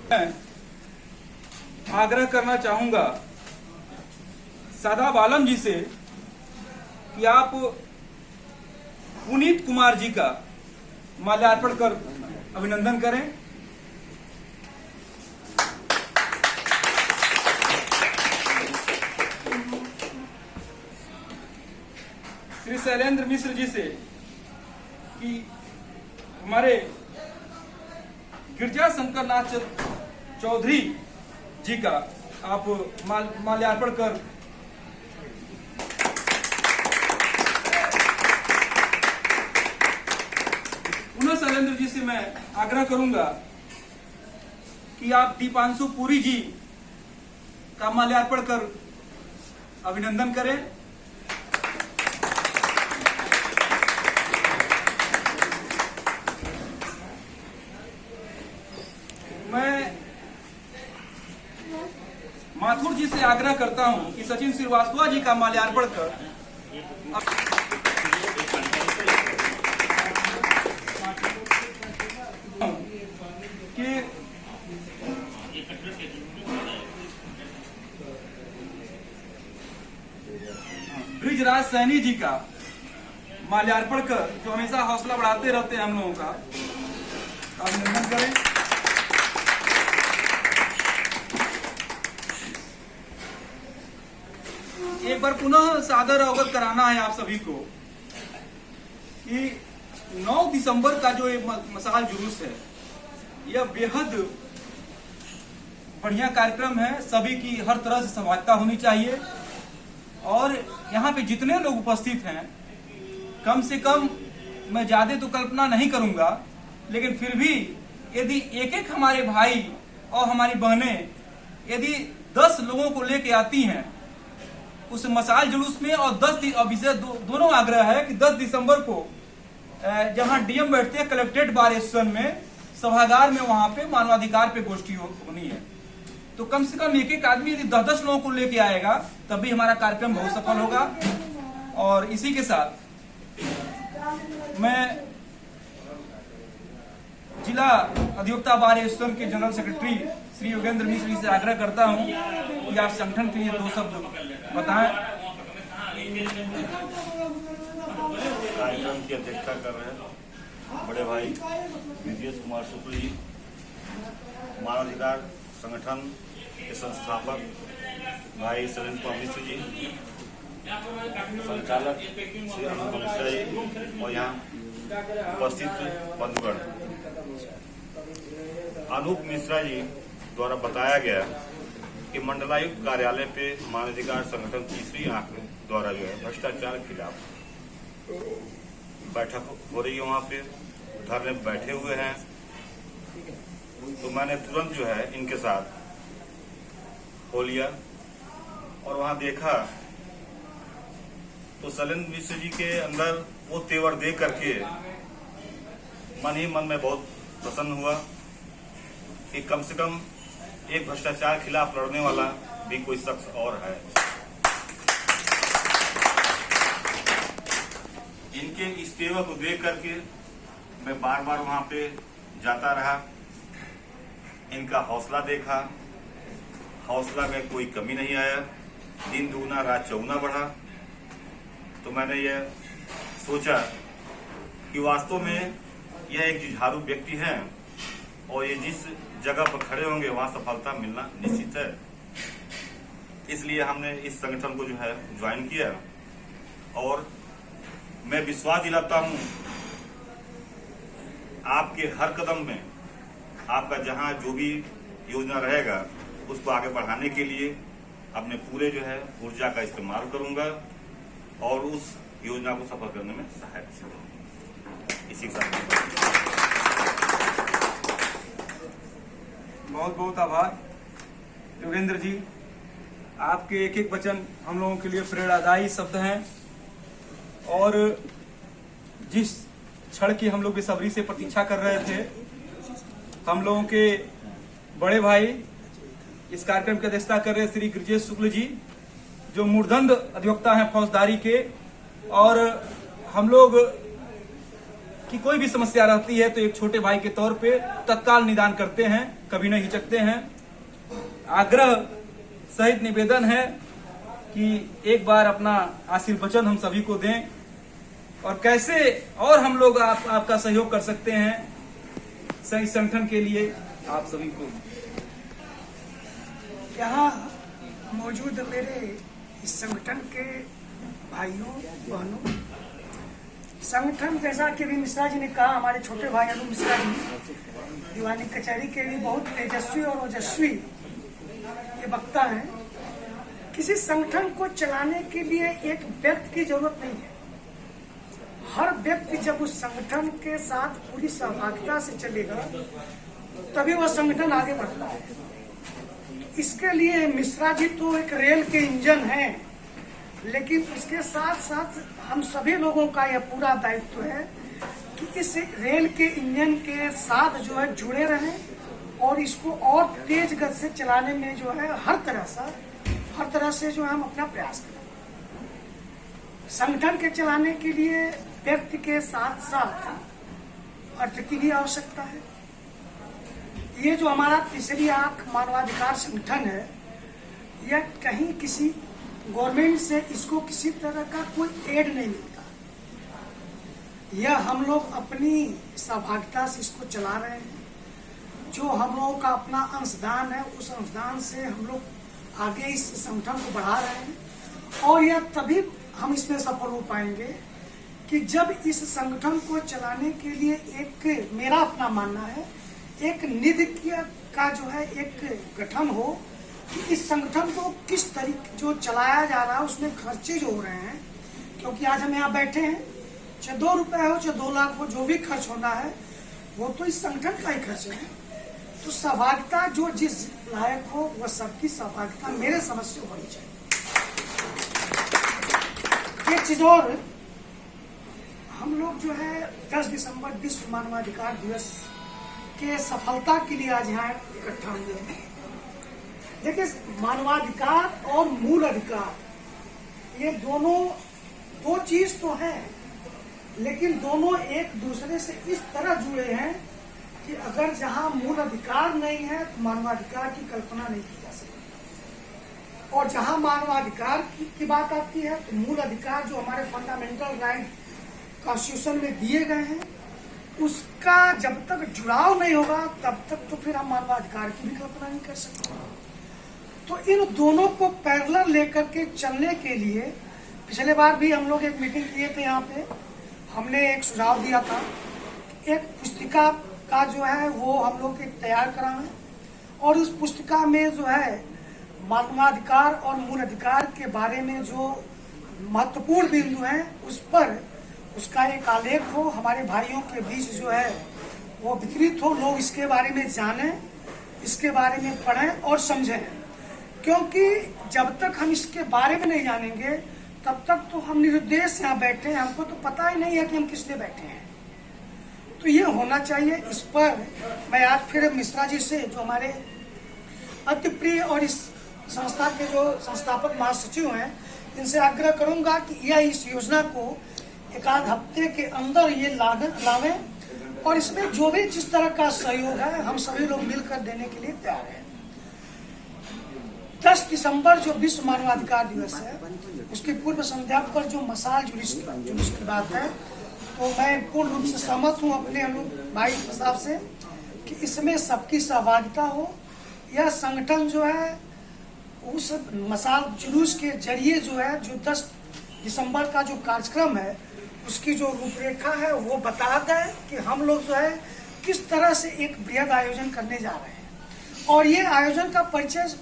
मैं आग्रह करना चाहूंगा सादाब आलम जी से कि आप पुनीत कुमार जी का माल्यार्पण कर अभिनंदन करें। श्री शैलेंद्र मिश्र जी से कि हमारे गिरजा शंकर नाथ चौधरी जी का आप माल्यार्पण कर पुनः शैलेंद्र जी से मैं आग्रह करूंगा कि आप दीपांशु पुरी जी का माल्यार्पण कर अभिनंदन करें। मैं माथुर जी से आग्रह करता हूं कि सचिन श्रीवास्तव जी का माल्यार्पण कर कि ब्रिजराज सैनी जी का माल्यार्पण कर, जो हमेशा हौसला बढ़ाते रहते हैं हम लोगों का, अभिनंदन करें। एक बार पुनः सादर अवगत कराना है आप सभी को कि 9 दिसंबर का जो ये मशाल जुलूस है, यह बेहद बढ़िया कार्यक्रम है। सभी की हर तरह से सहभागिता होनी चाहिए और यहाँ पे जितने लोग उपस्थित हैं, कम से कम मैं ज्यादा तो कल्पना नहीं करूंगा, लेकिन फिर भी यदि एक एक हमारे भाई और हमारी बहनें यदि 10 लोगों को लेके आती हैं उस मशाल जुलूस में, और 10 अब इसे दोनों आग्रह है कि 10 दिसंबर को जहां डीएम बैठते हैं कलेक्ट्रेट बार एसोसिएशन में सभागार में, वहां पे मानवाधिकार पे गोष्ठी होनी है। तो कम से कम एक एक आदमी यदि 10-10 लोगों को लेके आएगा तभी हमारा कार्यक्रम बहुत सफल होगा। और इसी के साथ मैं जिला अधिवक्ता बार एसोसिएशन के जनरल सेक्रेटरी श्री योगेंद्र मिश्र जी से आग्रह करता हूं कि आप संगठन के लिए 2 शब्द बताएं। कार्यक्रम की अध्यक्षता कर रहे हैं बड़े भाई विजय कुमार शुक्ल जी, मानवाधिकार संगठन के संस्थापक भाई शैलेंद्र कुमार मिश्र जी, संचालक श्री अनूप मिश्रा जी और यहाँ उपस्थित बंधुगण। अनूप मिश्रा जी द्वारा बताया गया कि मंडलायुक्त कार्यालय पे मानवाधिकार संगठन तीसरी आंख द्वारा जो है भ्रष्टाचार के खिलाफ बैठक हो रही है, वहाँ पे धरने बैठे हुए हैं। तो मैंने तुरंत जो है इनके साथ हो लिया और वहाँ देखा तो शैलेंद्र मिश्र जी के अंदर वो तेवर देख करके मन ही मन में बहुत प्रसन्न हुआ कि कम से कम एक भ्रष्टाचार खिलाफ लड़ने वाला भी कोई शख्स और है। इनके इस तेवर को देख करके मैं बार बार वहां पे जाता रहा, इनका हौसला देखा, हौसला में कोई कमी नहीं आया, दिन दुगना रात चौगुना बढ़ा। तो मैंने यह सोचा कि वास्तव में यह एक जुझारू व्यक्ति है और ये जिस जगह पर खड़े होंगे वहां सफलता मिलना निश्चित है। इसलिए हमने इस संगठन को जो है ज्वाइन किया और मैं विश्वास दिलाता हूं आपके हर कदम में आपका जहां जो भी योजना रहेगा उसको आगे बढ़ाने के लिए अपने पूरे जो है ऊर्जा का इस्तेमाल करूंगा और उस योजना को सफल करने में सहायता करूंगा। इसी के साथ बहुत बहुत आभार योगेंद्र जी। आपके एक एक वचन हम लोगों के लिए प्रेरणादायी शब्द हैं और जिस क्षण की हम लोग बेसब्री से प्रतीक्षा कर रहे थे, हम लोगों के बड़े भाई इस कार्यक्रम की अध्यक्षता कर रहे श्री गिरजेश शुक्ल जी, जो मूर्धन्य अधिवक्ता हैं फौजदारी के, और हम लोग कि कोई भी समस्या रहती है तो एक छोटे भाई के तौर पे तत्काल निदान करते हैं, कभी नहीं हिचकते हैं। आग्रह सहित निवेदन है कि एक बार अपना आशीर्वचन हम सभी को दें और कैसे और हम लोग आपका सहयोग कर सकते हैं सही संगठन के लिए आप सभी को। यहाँ मौजूद मेरे इस संगठन के भाइयों बहनों, संगठन जैसा कि अभी मिश्रा जी ने कहा, हमारे छोटे भाई अनु मिश्रा जी दीवानी कचहरी के भी बहुत तेजस्वी और ओजस्वी ये वक्ता हैं। किसी संगठन को चलाने के लिए एक व्यक्ति की जरूरत नहीं है। हर व्यक्ति जब उस संगठन के साथ पूरी सहभागिता से चलेगा तभी वह संगठन आगे बढ़ता है। इसके लिए मिश्रा जी तो एक रेल के इंजन हैं, लेकिन इसके साथ साथ हम सभी लोगों का यह पूरा दायित्व है कि इस रेल के इंजन के साथ जो है जुड़े रहें और इसको और तेज गति से चलाने में जो है हर तरह से जो है हम अपना प्रयास करें। संगठन के चलाने के लिए व्यक्ति के साथ साथ अर्थ की भी आवश्यकता है। ये जो हमारा तीसरी आंख मानवाधिकार संगठन है, यह कहीं किसी गवर्नमेंट से इसको किसी तरह का कोई एड नहीं मिलता। यह हम लोग अपनी सहभागिता से इसको चला रहे हैं। जो हम लोगों का अपना अंशदान है, उस अंशदान से हम लोग आगे इस संगठन को बढ़ा रहे हैं और यह तभी हम इसमें सफल हो पाएंगे कि जब इस संगठन को चलाने के लिए एक, मेरा अपना मानना है, एक निधि का जो है एक गठन हो कि इस संगठन को किस तरीके जो चलाया जा रहा है उसमें खर्चे जो हो रहे हैं, क्योंकि आज हम यहाँ बैठे हैं, चाहे 2 रुपए हो चाहे 2 लाख हो, जो भी खर्च होना है वो तो इस संगठन का ही खर्च है। तो सहभागिता जो जिस लायक हो वह सबकी सहभागिता मेरे समझ से होनी चाहिए। एक चीज और, हम लोग जो है 10 दिसंबर विश्व मानवाधिकार दिवस के सफलता के लिए आज यहाँ इकट्ठा हुए हैं। देखिए, मानवाधिकार और मूल अधिकार ये दोनों दो चीज तो है, लेकिन दोनों एक दूसरे से इस तरह जुड़े हैं कि अगर जहां मूल अधिकार नहीं है तो मानवाधिकार की कल्पना नहीं की जा सकती। और जहां मानवाधिकार की बात आती है तो मूल अधिकार जो हमारे फंडामेंटल राइट कॉन्स्टिट्यूशन में दिए गए हैं, उसका जब तक जुड़ाव नहीं होगा तब तक तो फिर हम मानवाधिकार की भी कल्पना नहीं कर सकते। तो इन दोनों को पैरेलल लेकर के चलने के लिए पिछले बार भी हम लोग एक मीटिंग किए थे। यहाँ पे हमने एक सुझाव दिया था, एक पुस्तिका का जो है वो हम लोग एक तैयार कराएं और उस पुस्तिका में जो है मानवाधिकार और मूल अधिकार के बारे में जो महत्वपूर्ण बिंदु हैं उस पर उसका एक आलेख हो, हमारे भाइयों के बीच जो है वो वितरित हो, लोग इसके बारे में जानें, इसके बारे में पढ़ें और समझें। क्योंकि जब तक हम इसके बारे में नहीं जानेंगे तब तक तो हम निरुद्देश यहाँ बैठे हैं, हमको तो पता ही नहीं है कि हम किस लिए बैठे हैं। तो ये होना चाहिए। इस पर मैं आज फिर मिश्रा जी से, जो हमारे अति प्रिय और इस संस्था के जो संस्थापक महासचिव हैं, इनसे आग्रह करूंगा कि यह इस योजना को एक आध हफ्ते के अंदर ये लावें और इसमें जो भी जिस तरह का सहयोग है हम सभी लोग मिलकर देने के लिए तैयार हैं। 10 दिसंबर जो विश्व मानवाधिकार दिवस है, उसकी पूर्व संध्या पर जो मसाल जुलूस की बात है, तो मैं पूर्ण रूप से सहमत हूँ अपने भाई साहब से कि इसमें सबकी सहभागिता हो। यह संगठन जो है उस मसाल जुलूस के जरिए जो है, जो 10 दिसंबर का जो कार्यक्रम है उसकी जो रूपरेखा है वो बता दें कि हम लोग जो है किस तरह से एक बृहद आयोजन करने जा रहे हैं। और ये आयोजन का परिचय,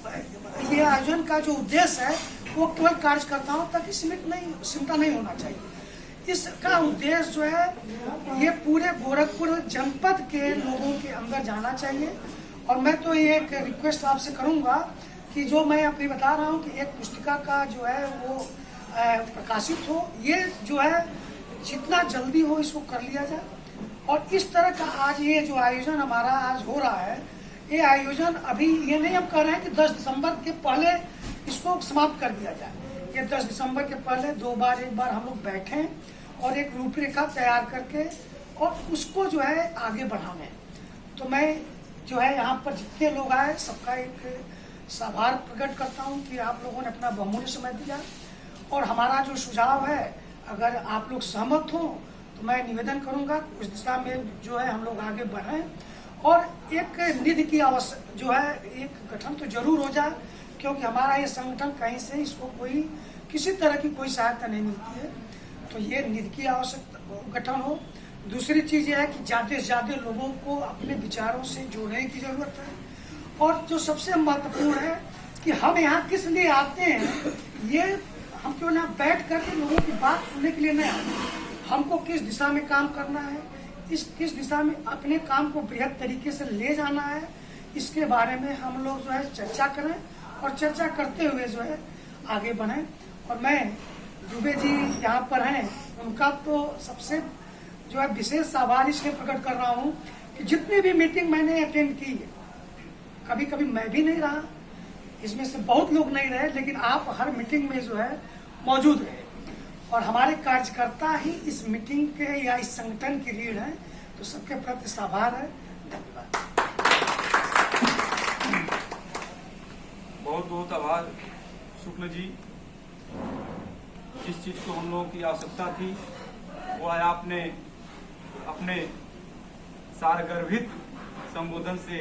ये आयोजन का जो उद्देश्य है वो केवल कार्यकर्ताओं तक सिमटा नहीं होना चाहिए। इसका उद्देश्य जो है ये पूरे गोरखपुर जनपद के लोगों के अंदर जाना चाहिए। और मैं तो ये एक रिक्वेस्ट आपसे करूंगा कि जो मैं अभी बता रहा हूँ कि एक पुस्तिका का जो है वो प्रकाशित हो, ये जो है जितना जल्दी हो इसको कर लिया जाए। और इस तरह का आज ये जो आयोजन हमारा आज हो रहा है, ये आयोजन अभी ये नहीं हम कह रहे हैं कि 10 दिसंबर के पहले इसको समाप्त कर दिया जाए। ये 10 दिसंबर के पहले एक बार हम लोग बैठें और एक रूपरेखा तैयार करके और उसको जो है आगे बढ़ावें। तो मैं जो है यहाँ पर जितने लोग आए सबका एक आभार प्रकट करता हूँ कि आप लोगों ने अपना बहुमूल्य समय दिया। और हमारा जो सुझाव है, अगर आप लोग सहमत हो तो मैं निवेदन करूंगा उस दिशा में जो है हम लोग आगे बढ़ें। और एक निधि की आवश्यक जो है एक गठन तो जरूर हो जाए, क्योंकि हमारा ये संगठन कहीं से इसको कोई किसी तरह की कोई सहायता नहीं मिलती है। तो ये निधि की आवश्यक गठन हो। दूसरी चीज ये है कि ज़्यादा से ज़्यादा लोगों को अपने विचारों से जोड़ने की जरूरत है। और जो सबसे महत्वपूर्ण है कि हम यहाँ किस लिए आते हैं, ये हम क्यों ना बैठ करके लोगों की बात सुनने के लिए नहीं आते। हमको किस दिशा में काम करना है, किस दिशा में अपने काम को बृहद तरीके से ले जाना है, इसके बारे में हम लोग जो है चर्चा करें और चर्चा करते हुए जो है आगे बढ़ें। और मैं दुबे जी यहाँ पर हैं, उनका तो सबसे जो है विशेष आभार इसलिए प्रकट कर रहा हूँ कि जितनी भी मीटिंग मैंने अटेंड की है, कभी कभी मैं भी नहीं रहा, इसमें से बहुत लोग नहीं रहे, लेकिन आप हर मीटिंग में जो है मौजूद रहे। और हमारे कार्यकर्ता ही इस मीटिंग के या इस संगठन की रीढ़ है। तो सबके प्रति आभार है। धन्यवाद। बहुत बहुत आभार शुक्ल जी। जिस चीज को हम लोगों की आवश्यकता थी वो है आपने अपने सारगर्भित संबोधन से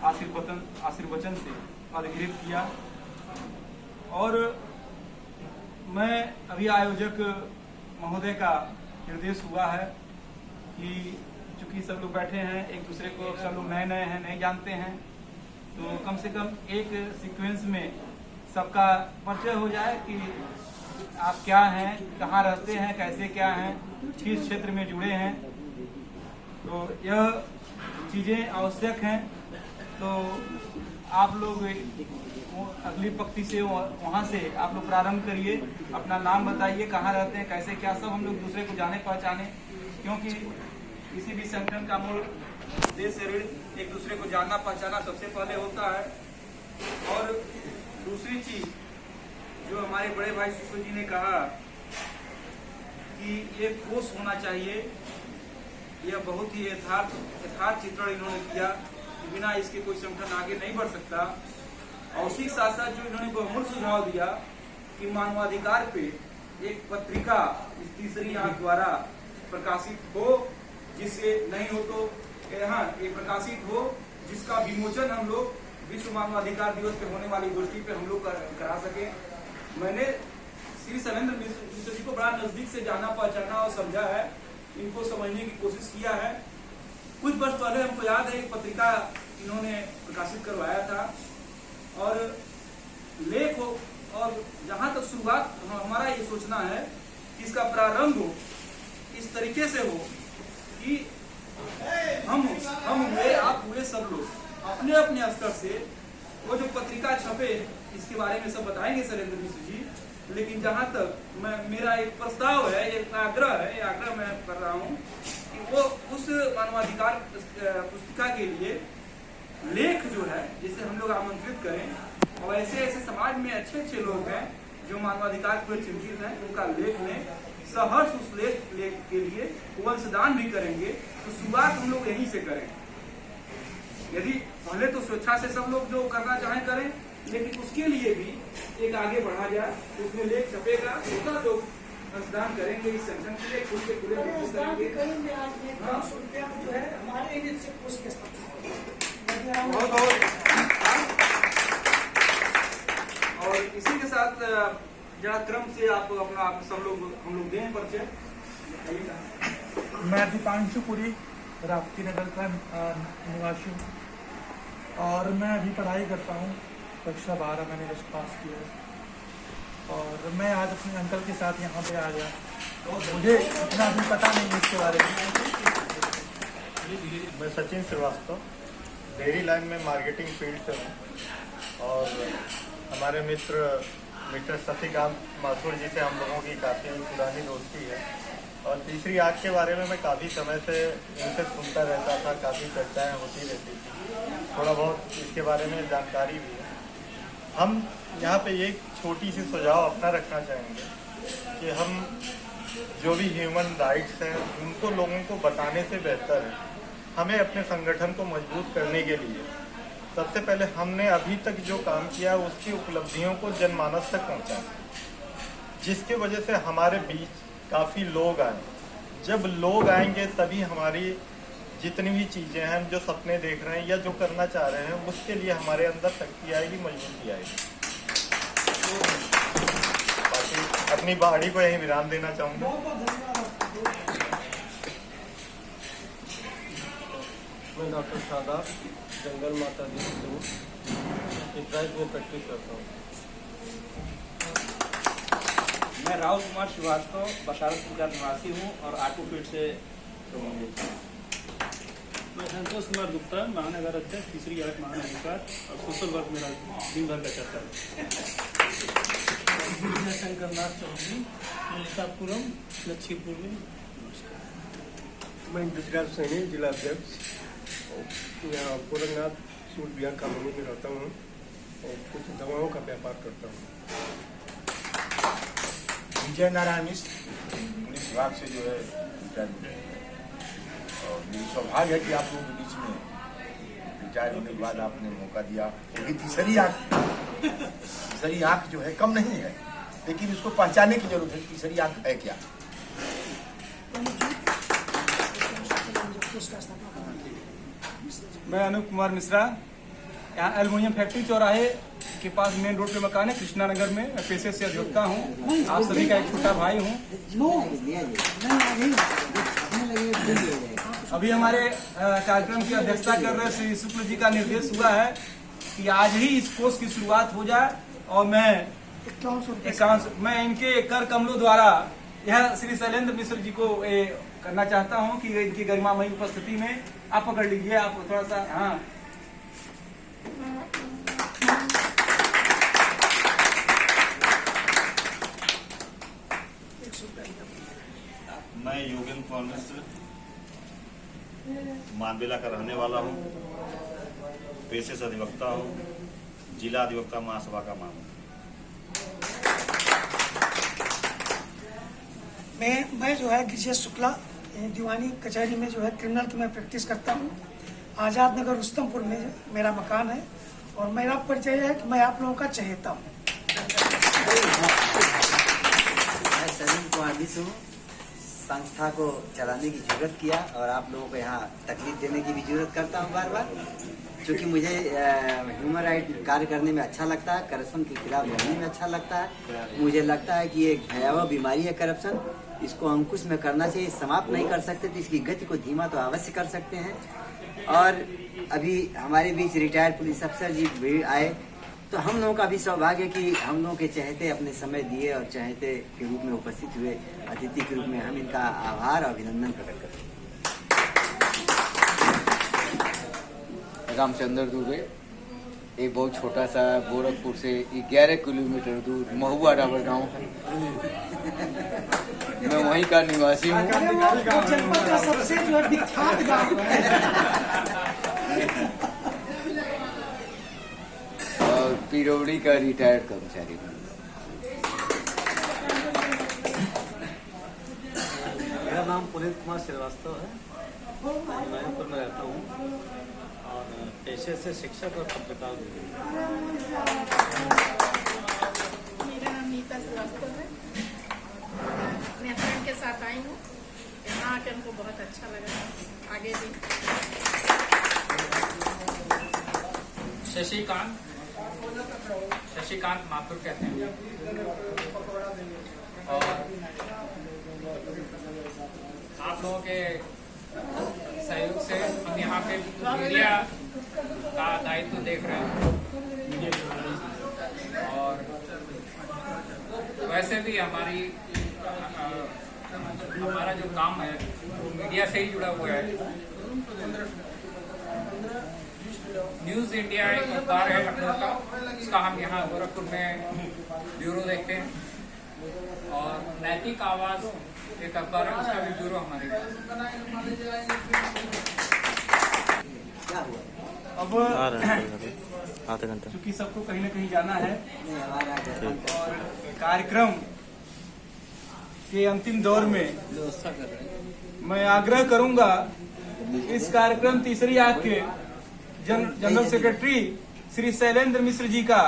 आशीर्वचन से अधिकृत किया। और मैं अभी आयोजक महोदय का निर्देश हुआ है कि चूंकि सब लोग बैठे हैं, एक दूसरे को सब लोग नए नए हैं, नहीं जानते हैं, तो कम से कम एक सीक्वेंस में सबका परिचय हो जाए कि आप क्या हैं, कहाँ रहते हैं, कैसे क्या हैं, किस क्षेत्र में जुड़े हैं। तो यह चीज़ें आवश्यक हैं। तो आप लोग अगली पंक्ति से वहाँ से आप लोग प्रारंभ करिए, अपना नाम बताइए, कहाँ रहते हैं, कैसे क्या, सब हम लोग दूसरे को जाने पहचाने, क्योंकि किसी भी संगठन का मूल उद्देश्य एक दूसरे को जानना पहचाना सबसे पहले होता है। और दूसरी चीज जो हमारे बड़े भाई शुक्ल जी ने कहा कि ये कोष होना चाहिए, यह बहुत ही यथार्थ चित्रण इन्होंने किया कि बिना इसके कोई संगठन आगे नहीं बढ़ सकता। और उसी के साथ साथ जो इन्होंने बहुमूल्य सुझाव दिया कि मानवाधिकार पे एक पत्रिका इस तीसरी आंख द्वारा प्रकाशित हो, जिससे नहीं हो तो यहाँ ये प्रकाशित हो, जिसका विमोचन हम लोग विश्व मानवाधिकार दिवस पे होने वाली गोष्ठी पे हम लोग करा सके। मैंने श्री शैलेंद्र मिश्र जी को बड़ा नजदीक से जाना पहचाना और समझा है, इनको समझने की कोशिश किया है। कुछ वर्ष पहले हमको याद है एक पत्रिका इन्होंने प्रकाशित करवाया था और लेख हो, और जहाँ तक शुरुआत हमारा ये सोचना है कि इसका प्रारंभ हो इस तरीके से हो कि हम हुए, आप हुए, सब लोग अपने अपने स्तर से वो जो पत्रिका छपे इसके बारे में सब बताएंगे शैलेंद्र मिश्र जी। लेकिन जहाँ तक मेरा एक प्रस्ताव है, एक आग्रह मैं कर रहा हूँ कि वो उस मानवाधिकार पुस्तिका के लिए लेख जो है जिसे हम लोग आमंत्रित करें, और ऐसे ऐसे समाज में अच्छे अच्छे लोग हैं जो मानवाधिकार को चिंतित हैं, उनका लेख लें, सहर्ष उस लेख के लिए वंशदान भी करेंगे। तो शुरुआत हम लोग यहीं से करें। यदि पहले तो स्वेच्छा से सब लोग जो करना चाहें करें, लेकिन उसके लिए भी एक आगे बढ़ा जाए, उसमें लेख छपेगा, उसका जो वंशदान करेंगे इस संगठन के लिए खुले जो है हमारे और इसी के साथ जरा क्रम से आप अपना सब लोग हम लोग दें परिचय। मैं दीपांशु पुरी राप्ती नगर का निवासी हूँ और मैं अभी पढ़ाई करता हूँ, कक्षा 12 मैंने जस्ट पास किया है। और मैं आज अपने अंकल के साथ यहाँ पे आ गया और मुझे इतना अभी पता नहीं है इसके बारे में। मैं सचिन श्रीवास्तव डेयरी लाइन में मार्केटिंग फील्ड से हूँ और हमारे मिस्टर शशिकांत माथुर जी से हम लोगों की काफ़ी पुरानी दोस्ती है। और तीसरी आग के बारे में मैं काफ़ी समय से इनसे सुनता रहता था, काफ़ी चर्चाएं होती रहती थी, थोड़ा बहुत इसके बारे में जानकारी भी है। हम यहाँ पे एक छोटी सी सुझाव अपना रखना चाहेंगे कि हम जो भी ह्यूमन राइट्स हैं उनको लोगों को बताने से बेहतर है हमें अपने संगठन को मजबूत करने के लिए सबसे पहले हमने अभी तक जो काम किया उसकी उपलब्धियों को जनमानस तक पहुंचाया, जिसके वजह से हमारे बीच काफ़ी लोग आए। जब लोग आएंगे तभी हमारी जितनी भी चीज़ें हैं, हम जो सपने देख रहे हैं या जो करना चाह रहे हैं, उसके लिए हमारे अंदर शक्ति आएगी, मजबूती आएगी। बाकी अपनी बाड़ी को यही विराम देना चाहूँगा। बहुत बहुत धन्यवाद। मैं डॉक्टर शादाब जंगल माता जी से इब्राहिम में प्रैक्टिस करता हूँ। मैं राहुल कुमार श्रीवास्तव बशारतपुर का निवासी हूँ और ऑटो फील्ड से संबंधित हूँ। मैं संतोष कुमार गुप्ता महानगर अध्यक्ष तीसरी आठ महानगर और सोशल वर्क मेरा दिन भर का चलता है। शंकर नाथ चौधरी मलिकापुरम लक्ष्मीपुर में। मैं गुजरात सैनी जिला अध्यक्ष यहाँ पूरननाथ सूट बिहार कॉलोनी में रहता हूँ और कुछ दवाओं का व्यापार करता हूँ। विजय नारायण मिश्र पुलिस विभाग से जो है रिटायर्ड है और मेरी सौभाग्य है कि आप लोगों के बीच में रिटायर होने के बाद आपने मौका दिया। क्योंकि तीसरी आंख जो है कम नहीं है, लेकिन इसको पहचानने की जरूरत है। तीसरी आंख है क्या? मैं अनूप कुमार मिश्रा, यहाँ एल्युमिनियम फैक्ट्री चौराहे के पास मेन रोड पे मकान है, कृष्णा नगर में। मैं पेशे से अधिवक्ता हूँ, आप सभी का एक छोटा भाई हूँ। अभी हमारे कार्यक्रम की अध्यक्षता कर रहे श्री शुक्ल जी का निर्देश हुआ है कि आज ही इस कोर्स की शुरुआत हो जाए और मैं इनके कर कमलों द्वारा यह श्री शैलेंद्र मिश्र जी को करना चाहता हूं कि इनकी गरिमामयी उपस्थिति में आप पकड़ लीजिए, आप थोड़ा सा। हाँ, मैं योगेंद्र कुमार मिश्र मानबेला का रहने वाला हूँ, पेशे से अधिवक्ता हूँ, जिला अधिवक्ता महासभा का मामला। मैं जो है गिरिजेश शुक्ला दीवानी कचहरी में जो है क्रिमिनल की मैं प्रैक्टिस करता हूँ। आज़ाद नगर रुस्तमपुर में मेरा मकान है और मेरा परिचय है कि मैं आप लोगों का चहेता हूँ। मैं सलीम कुमार हूँ, संस्था को चलाने की जरूरत किया और आप लोगों को यहाँ तकलीफ देने की भी जरूरत करता हूँ बार बार, क्योंकि मुझे ह्यूमन राइट कार्य करने में अच्छा लगता है, करप्शन के खिलाफ लड़ने में अच्छा लगता है। मुझे लगता है कि एक भयावह बीमारी है करप्शन, इसको अंकुश में करना चाहिए। समाप्त नहीं कर सकते तो इसकी गति को धीमा तो अवश्य कर सकते हैं। और अभी हमारे बीच रिटायर्ड पुलिस अफसर जी भी आए, तो हम लोगों का भी सौभाग्य कि हम लोगों के चहेते अपने समय दिए और चहेते के रूप में उपस्थित हुए अतिथि के रूप में हम इनका आभार और अभिनंदन प्रकट करते हैं। रामचंद्र दुबे, एक बहुत छोटा सा गोरखपुर से 11 किलोमीटर दूर महुआ डाबर गांव है, मैं वहीं का निवासी हूँ। जनपद का सबसे जो है विख्यात गाँव और पिरोड़ी का रिटायर्ड कर्मचारी हूँ। मेरा नाम पुनीत कुमार श्रीवास्तव है, मैनपुर में रहता हूँ और पेशे से शिक्षक और पत्रकार हूँ। मेरा नाम नीता श्रीवास्तव है, मैं फ्रेंड के साथ आई हूँ। यहाँ आकर हमको बहुत अच्छा लगा। आगे भी शशिकांत माथुर कहते हैं और आप लोगों के सहयोग से हम यहाँ पे मीडिया का दायित्व देख रहे हैं और वैसे भी हमारा जो काम है वो मीडिया से ही जुड़ा हुआ है। न्यूज इंडिया एक अखबार है लखनऊ का, उसका हम यहाँ गोरखपुर में ब्यूरो देखते हैं और नैतिक आवाज एक अखबार है, उसका भी ब्यूरो हमारे अब चूंकि सबको कहीं ना कहीं जाना है और कार्यक्रम के अंतिम दौर में व्यवस्था कर रहे हैं। मैं आग्रह करूंगा इस कार्यक्रम तीसरी आग के जनरल सेक्रेटरी श्री शैलेंद्र मिश्र जी का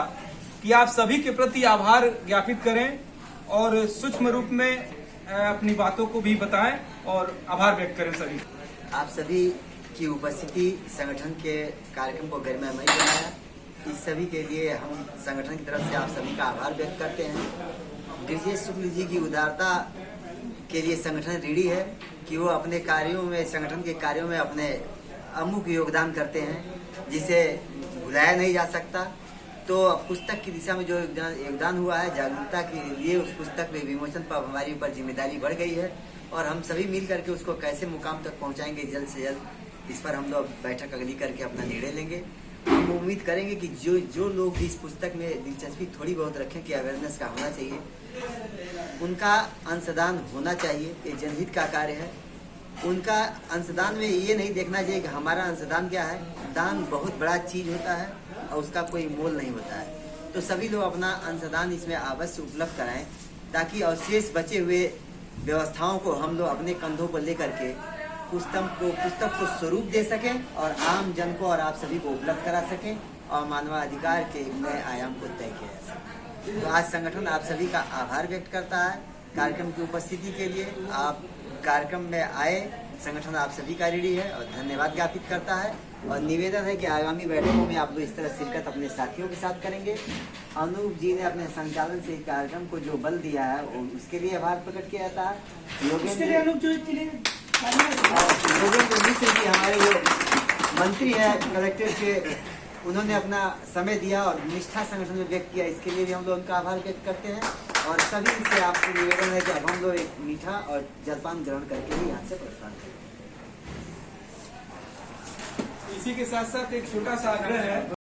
कि आप सभी के प्रति आभार ज्ञापित करें और सूक्ष्म रूप में अपनी बातों को भी बताएं और आभार व्यक्त करें सभी। आप सभी की उपस्थिति संगठन के कार्यक्रम को गरिमामय बनाया। इस सभी के लिए हम संगठन की तरफ से आप सभी का आभार व्यक्त करते हैं। ब्रिजेश शुक्ल जी की उदारता के लिए संगठन ऋणी है कि वो अपने कार्यों में, संगठन के कार्यों में अपने अमुक योगदान करते हैं जिसे भुलाया नहीं जा सकता। तो पुस्तक की दिशा में जो योगदान हुआ है, जागरूकता के लिए उस पुस्तक में विमोचन पर हमारी ऊपर जिम्मेदारी बढ़ गई है और हम सभी मिल करके उसको कैसे मुकाम तक पहुंचाएंगे जल्द से जल्द, इस पर हम लोग बैठक अगली करके अपना निर्णय लेंगे। हम उम्मीद करेंगे कि जो लोग भी इस पुस्तक में दिलचस्पी थोड़ी बहुत रखें कि अवेयरनेस का होना चाहिए, उनका अंशदान होना चाहिए। ये जनहित का कार्य है। उनका अंशदान में ये नहीं देखना चाहिए कि हमारा अंशदान क्या है। दान बहुत बड़ा चीज होता है और उसका कोई मोल नहीं होता है। तो सभी लोग अपना अंशदान इसमें अवश्य उपलब्ध कराएं ताकि अवशेष बचे हुए व्यवस्थाओं को हम लोग अपने कंधों पर लेकर के पुस्तक को स्वरूप दे सकें और आम जन को और आप सभी को उपलब्ध करा सकें और मानवाधिकार के नए आयाम को तय किया जा सके। तो आज संगठन आप सभी का आभार व्यक्त करता है कार्यक्रम की उपस्थिति के लिए। आप कार्यक्रम में आए, संगठन आप सभी का ऋणी है और धन्यवाद ज्ञापित करता है और निवेदन है कि आगामी बैठकों में आप लोग इस तरह शिरकत अपने साथियों के साथ करेंगे। अनूप जी ने अपने संचालन से कार्यक्रम को जो बल दिया है उसके लिए आभार प्रकट किया था। योगेंद्र मिश्र जी हमारे जो मंत्री है कलेक्टर के, उन्होंने अपना समय दिया और निष्ठा संगठन में व्यक्त किया, इसके लिए भी हम लोग उनका आभार व्यक्त करते हैं। और सभी से आपको निवेदन है कि अब हम लोग एक मीठा और जलपान ग्रहण करके ही यहाँ से प्रस्थान करें। इसी के साथ साथ एक छोटा सा आग्रह है।